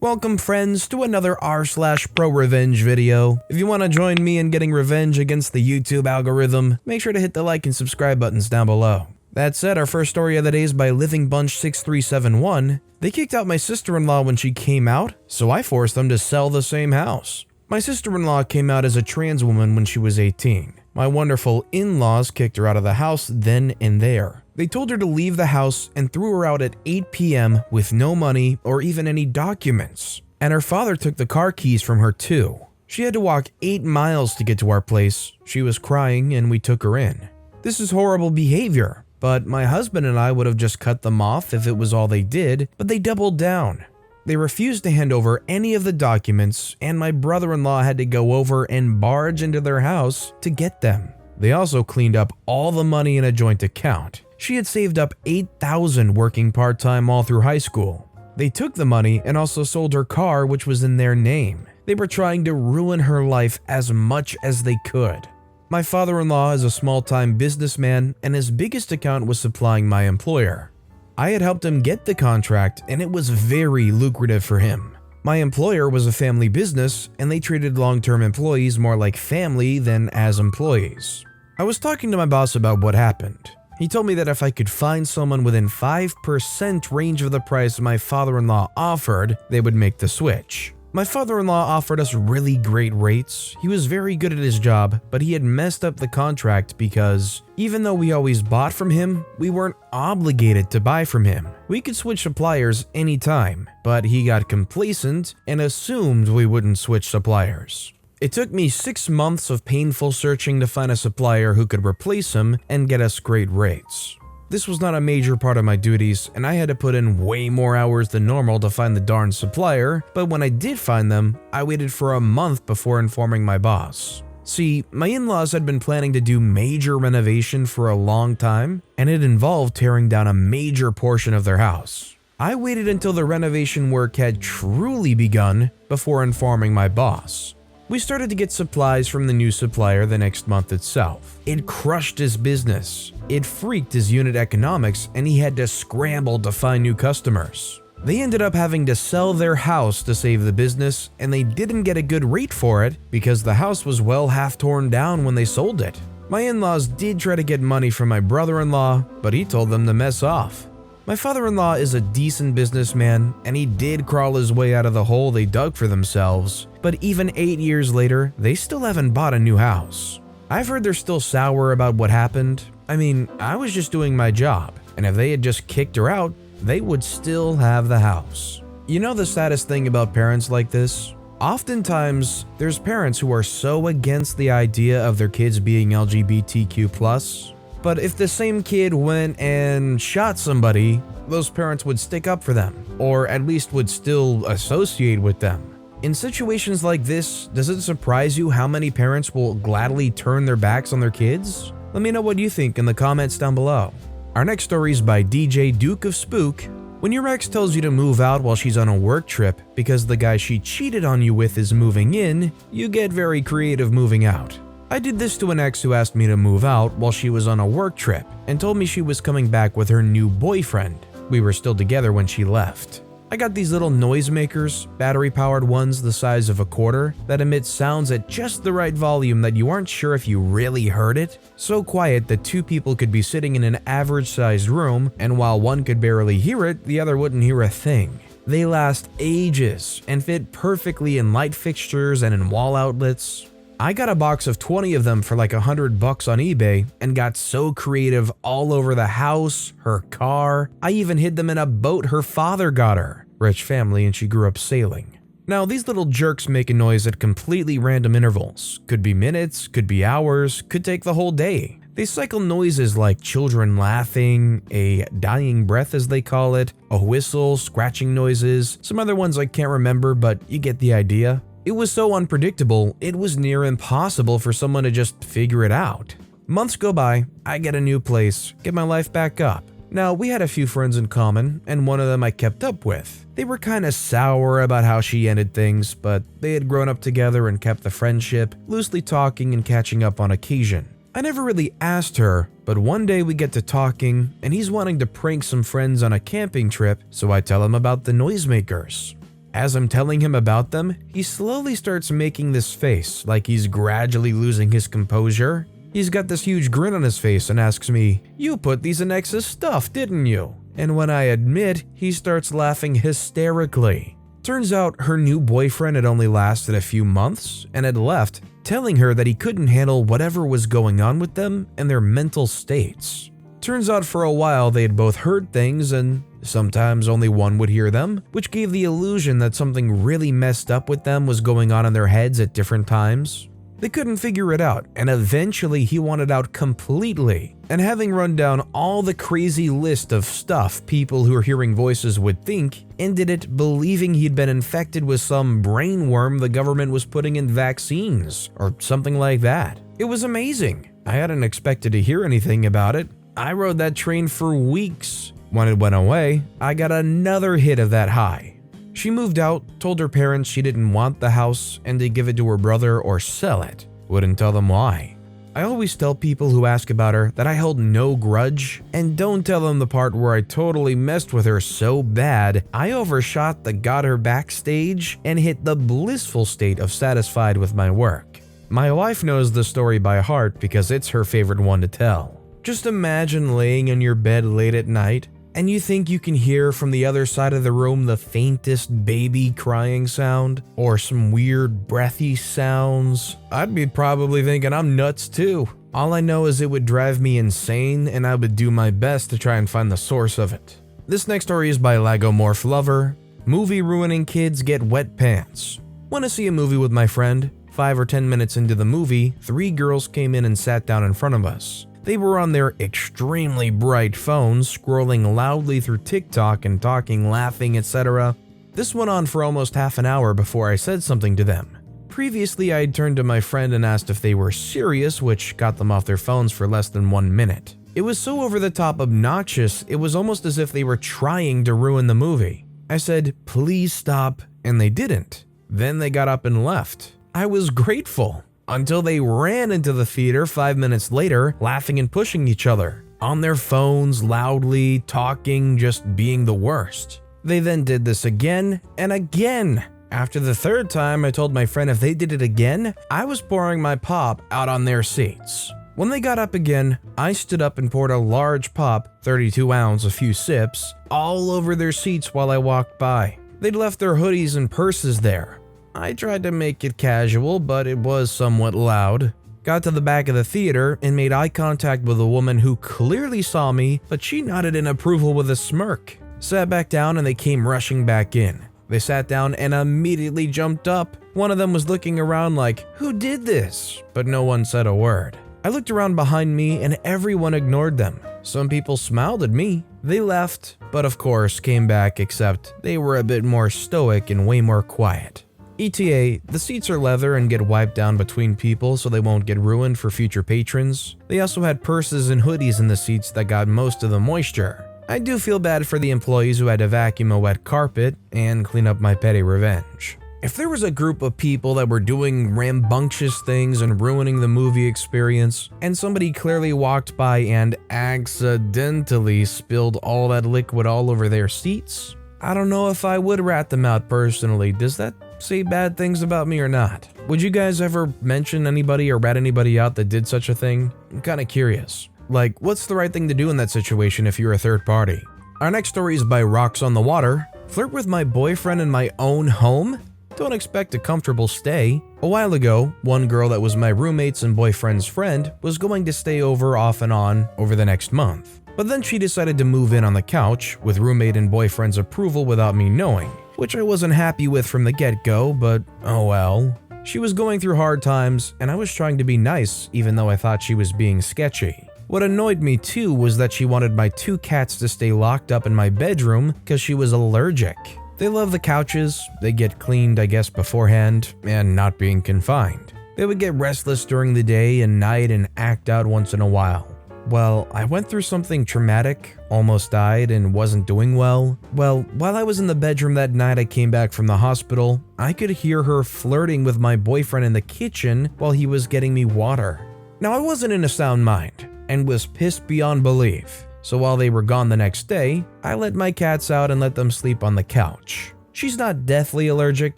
Welcome friends to another r/prorevenge video. If you want to join me in getting revenge against the YouTube algorithm, make sure to hit the like and subscribe buttons down below. That said, our first story of the day is by LivingBunch6371. They kicked out my sister-in-law when she came out, so I forced them to sell the same house. My sister-in-law came out as a trans woman when she was 18. My wonderful in-laws kicked her out of the house then and there. They told her to leave the house and threw her out at 8 p.m. with no money or even any documents. And her father took the car keys from her too. She had to walk 8 miles to get to our place. She was crying and we took her in. This is horrible behavior, but my husband and I would have just cut them off if it was all they did, but they doubled down. They refused to hand over any of the documents, and my brother-in-law had to go over and barge into their house to get them. They also cleaned up all the money in a joint account. She had saved up $8,000 working part-time all through high school. They took the money and also sold her car, which was in their name. They were trying to ruin her life as much as they could. My father-in-law is a small-time businessman, and his biggest account was supplying my employer. I had helped him get the contract, and it was very lucrative for him. My employer was a family business, and they treated long-term employees more like family than as employees. I was talking to my boss about what happened. He told me that if I could find someone within 5% range of the price my father-in-law offered, they would make the switch. My father-in-law offered us really great rates. He was very good at his job, but he had messed up the contract because even though we always bought from him, we weren't obligated to buy from him. We could switch suppliers anytime, but he got complacent and assumed we wouldn't switch suppliers. It took me 6 months of painful searching to find a supplier who could replace him and get us great rates. This was not a major part of my duties, and I had to put in way more hours than normal to find the darn supplier, but when I did find them, I waited for a month before informing my boss. See, my in-laws had been planning to do major renovation for a long time, and it involved tearing down a major portion of their house. I waited until the renovation work had truly begun before informing my boss. We started to get supplies from the new supplier the next month itself. It crushed his business. It freaked his unit economics, and he had to scramble to find new customers. They ended up having to sell their house to save the business, and they didn't get a good rate for it because the house was well half torn down when they sold it. My in-laws did try to get money from my brother-in-law, but he told them to mess off. My father-in-law is a decent businessman, and he did crawl his way out of the hole they dug for themselves, but even 8 years later, they still haven't bought a new house. I've heard they're still sour about what happened. I mean, I was just doing my job, and if they had just kicked her out, they would still have the house. You know the saddest thing about parents like this? Oftentimes, there's parents who are so against the idea of their kids being LGBTQ+, but if the same kid went and shot somebody, those parents would stick up for them, or at least would still associate with them. In situations like this, does it surprise you how many parents will gladly turn their backs on their kids? Let me know what you think in the comments down below. Our next story is by DJ Duke of Spook. When your ex tells you to move out while she's on a work trip because the guy she cheated on you with is moving in, you get very creative moving out. I did this to an ex who asked me to move out while she was on a work trip and told me she was coming back with her new boyfriend. We were still together when she left. I got these little noisemakers, battery-powered ones the size of a quarter, that emit sounds at just the right volume that you aren't sure if you really heard it. So quiet that 2 people could be sitting in an average-sized room, and while one could barely hear it, the other wouldn't hear a thing. They last ages and fit perfectly in light fixtures and in wall outlets. I got a box of 20 of them for like $100 on eBay and got so creative all over the house, her car. I even hid them in a boat her father got her. Rich family, and she grew up sailing. Now, these little jerks make a noise at completely random intervals. Could be minutes, could be hours, could take the whole day. They cycle noises like children laughing, a dying breath as they call it, a whistle, scratching noises, some other ones I can't remember, but you get the idea. It was so unpredictable, it was near impossible for someone to just figure it out. Months go by, I get a new place, get my life back up. Now, we had a few friends in common, and one of them I kept up with. They were kinda sour about how she ended things, but they had grown up together and kept the friendship, loosely talking and catching up on occasion. I never really asked her, but one day we get to talking, and he's wanting to prank some friends on a camping trip, so I tell him about the noisemakers. As I'm telling him about them, he slowly starts making this face like he's gradually losing his composure. He's got this huge grin on his face and asks me, "You put these in X's stuff, didn't you?" And when I admit, he starts laughing hysterically. Turns out her new boyfriend had only lasted a few months and had left, telling her that he couldn't handle whatever was going on with them and their mental states. Turns out for a while they had both heard things and sometimes only one would hear them, which gave the illusion that something really messed up with them was going on in their heads at different times. They couldn't figure it out, and eventually he wanted out completely. And having run down all the crazy list of stuff people who are hearing voices would think, ended it believing he'd been infected with some brain worm the government was putting in vaccines, or something like that. It was amazing. I hadn't expected to hear anything about it. I rode that train for weeks. When it went away, I got another hit of that high. She moved out, told her parents she didn't want the house and to give it to her brother or sell it. Wouldn't tell them why. I always tell people who ask about her that I held no grudge, and don't tell them the part where I totally messed with her so bad I overshot the got her backstage and hit the blissful state of satisfied with my work. My wife knows the story by heart because it's her favorite one to tell. Just imagine laying in your bed late at night and you think you can hear from the other side of the room the faintest baby crying sound or some weird breathy sounds. I'd be probably thinking I'm nuts too. All I know is it would drive me insane and I would do my best to try and find the source of it. This next story is by Lagomorph Lover. Movie ruining kids get wet pants. Want to see a movie with my friend? 5 or 10 minutes into the movie, 3 girls came in and sat down in front of us. They were on their extremely bright phones, scrolling loudly through TikTok and talking, laughing, etc. This went on for almost half an hour before I said something to them. Previously, I had turned to my friend and asked if they were serious, which got them off their phones for less than 1 minute. It was so over the top obnoxious, it was almost as if they were trying to ruin the movie. I said, "Please stop," and they didn't. Then they got up and left. I was grateful. Until they ran into the theater 5 minutes later, laughing and pushing each other, on their phones, loudly, talking, just being the worst. They then did this again and again. After the 3rd time, I told my friend if they did it again, I was pouring my pop out on their seats. When they got up again, I stood up and poured a large pop, 32 ounce, a few sips, all over their seats while I walked by. They'd left their hoodies and purses there. I tried to make it casual, but it was somewhat loud. Got to the back of the theater and made eye contact with a woman who clearly saw me, but she nodded in approval with a smirk. Sat back down and they came rushing back in. They sat down and immediately jumped up. One of them was looking around like, "Who did this?" But no one said a word. I looked around behind me and everyone ignored them. Some people smiled at me. They left, but of course came back, except they were a bit more stoic and way more quiet. ETA, the seats are leather and get wiped down between people so they won't get ruined for future patrons. They also had purses and hoodies in the seats that got most of the moisture. I do feel bad for the employees who had to vacuum a wet carpet and clean up my petty revenge. If there was a group of people that were doing rambunctious things and ruining the movie experience, and somebody clearly walked by and accidentally spilled all that liquid all over their seats, I don't know if I would rat them out personally. Does that say bad things about me or not? Would you guys ever mention anybody or rat anybody out that did such a thing? I'm kind of curious. Like, what's the right thing to do in that situation if you're a third party? Our next story is by Rocks on the Water. Flirt with my boyfriend in my own home? Don't expect a comfortable stay. A while ago, one girl that was my roommate's and boyfriend's friend was going to stay over off and on over the next month. But then she decided to move in on the couch with roommate and boyfriend's approval without me knowing, which I wasn't happy with from the get-go, but oh well. She was going through hard times and I was trying to be nice even though I thought she was being sketchy. What annoyed me too was that she wanted my 2 cats to stay locked up in my bedroom because she was allergic. They love the couches, they get cleaned I guess beforehand, and not being confined. They would get restless during the day and night and act out once in a while. Well, I went through something traumatic, almost died, and wasn't doing well. Well, while I was in the bedroom that night I came back from the hospital, I could hear her flirting with my boyfriend in the kitchen while he was getting me water. Now I wasn't in a sound mind, and was pissed beyond belief. So while they were gone the next day, I let my cats out and let them sleep on the couch. She's not deathly allergic,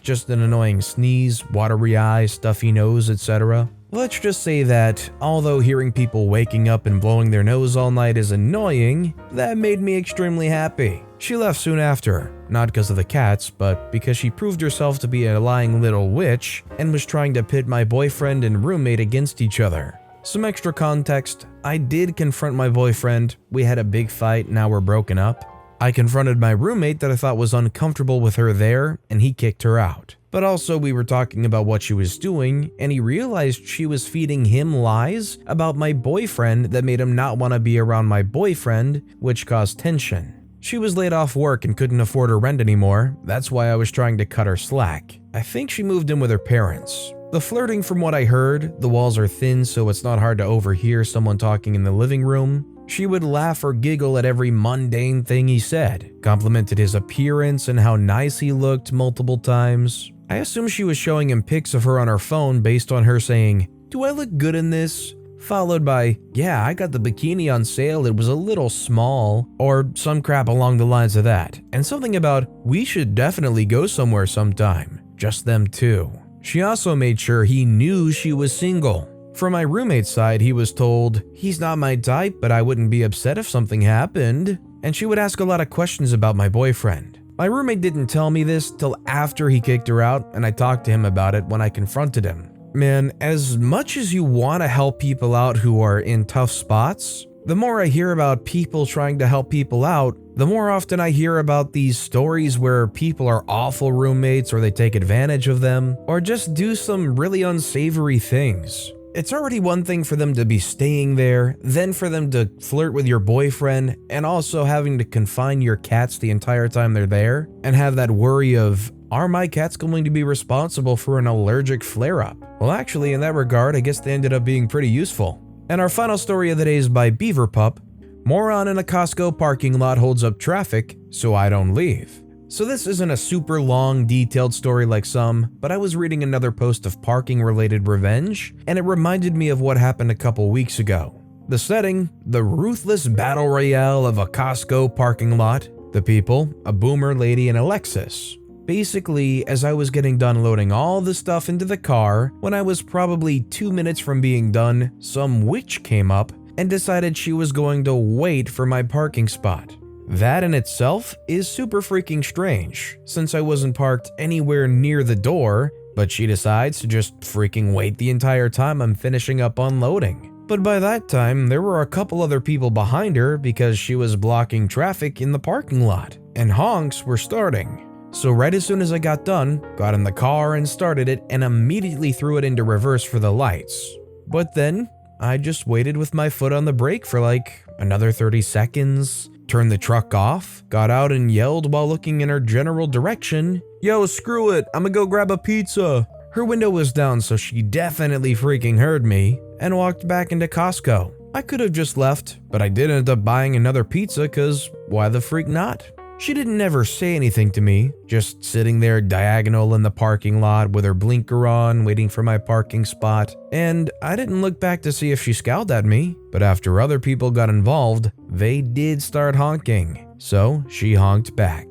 just an annoying sneeze, watery eyes, stuffy nose, etc. Let's just say that, although hearing people waking up and blowing their nose all night is annoying, that made me extremely happy. She left soon after, not because of the cats, but because she proved herself to be a lying little witch and was trying to pit my boyfriend and roommate against each other. Some extra context, I did confront my boyfriend, we had a big fight, now we're broken up. I confronted my roommate that I thought was uncomfortable with her there, and he kicked her out. But also we were talking about what she was doing, and he realized she was feeding him lies about my boyfriend that made him not want to be around my boyfriend, which caused tension. She was laid off work and couldn't afford her rent anymore, that's why I was trying to cut her slack. I think she moved in with her parents. The flirting, from what I heard, the walls are thin so it's not hard to overhear someone talking in the living room. She would laugh or giggle at every mundane thing he said, complimented his appearance and how nice he looked multiple times. I assume she was showing him pics of her on her phone based on her saying, "Do I look good in this?" Followed by, "Yeah, I got the bikini on sale, it was a little small," or some crap along the lines of that, and something about, "We should definitely go somewhere sometime, just them two." She also made sure he knew she was single. From my roommate's side, he was told, "He's not my type, but I wouldn't be upset if something happened," and she would ask a lot of questions about my boyfriend. My roommate didn't tell me this till after he kicked her out, and I talked to him about it when I confronted him. Man, as much as you want to help people out who are in tough spots, the more I hear about people trying to help people out, the more often I hear about these stories where people are awful roommates or they take advantage of them, or just do some really unsavory things. It's already one thing for them to be staying there, then for them to flirt with your boyfriend, and also having to confine your cats the entire time they're there, and have that worry of, are my cats going to be responsible for an allergic flare-up? Well, actually, in that regard, I guess they ended up being pretty useful. And our final story of the day is by Beaver Pup. Moron in a Costco parking lot holds up traffic, so I don't leave. So this isn't a super long, detailed story like some, but I was reading another post of parking-related revenge, and it reminded me of what happened a couple weeks ago. The setting, the ruthless battle royale of a Costco parking lot. The people, a boomer lady and a Lexus. Basically, as I was getting done loading all the stuff into the car, when I was probably 2 minutes from being done, some witch came up and decided she was going to wait for my parking spot. That in itself is super freaking strange, since I wasn't parked anywhere near the door, but she decides to just freaking wait the entire time I'm finishing up unloading. But by that time, there were a couple other people behind her because she was blocking traffic in the parking lot, and honks were starting. So right as soon as I got done, got in the car and started it and immediately threw it into reverse for the lights. But then, I just waited with my foot on the brake for like another 30 seconds, turned the truck off, got out and yelled while looking in her general direction, "Yo, screw it, I'ma go grab a pizza." Her window was down so she definitely freaking heard me, and walked back into Costco. I could have just left, but I did end up buying another pizza cause why the freak not? She didn't ever say anything to me, just sitting there diagonal in the parking lot with her blinker on, waiting for my parking spot, and I didn't look back to see if she scowled at me, but after other people got involved, they did start honking, so she honked back.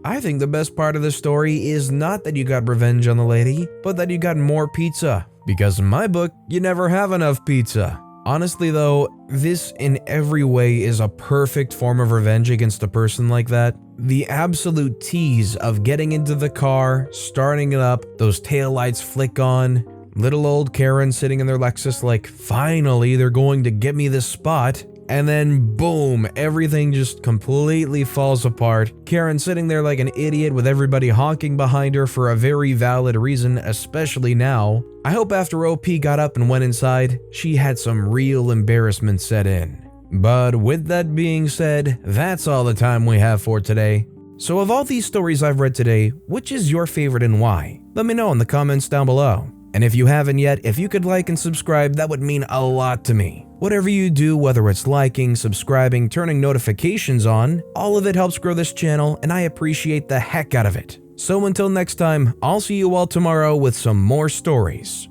I think the best part of the story is not that you got revenge on the lady, but that you got more pizza, because in my book, you never have enough pizza. Honestly though, this in every way is a perfect form of revenge against a person like that. The absolute tease of getting into the car, starting it up, those taillights flick on, little old Karen sitting in their Lexus like, finally they're going to get me this spot, and then boom, everything just completely falls apart. Karen sitting there like an idiot with everybody honking behind her for a very valid reason, especially now. I hope after OP got up and went inside, she had some real embarrassment set in. But with that being said, that's all the time we have for today. So of all these stories I've read today, which is your favorite and why? Let me know in the comments down below. And if you haven't yet, if you could like and subscribe, that would mean a lot to me. Whatever you do, whether it's liking, subscribing, turning notifications on, all of it helps grow this channel and I appreciate the heck out of it. So until next time, I'll see you all tomorrow with some more stories.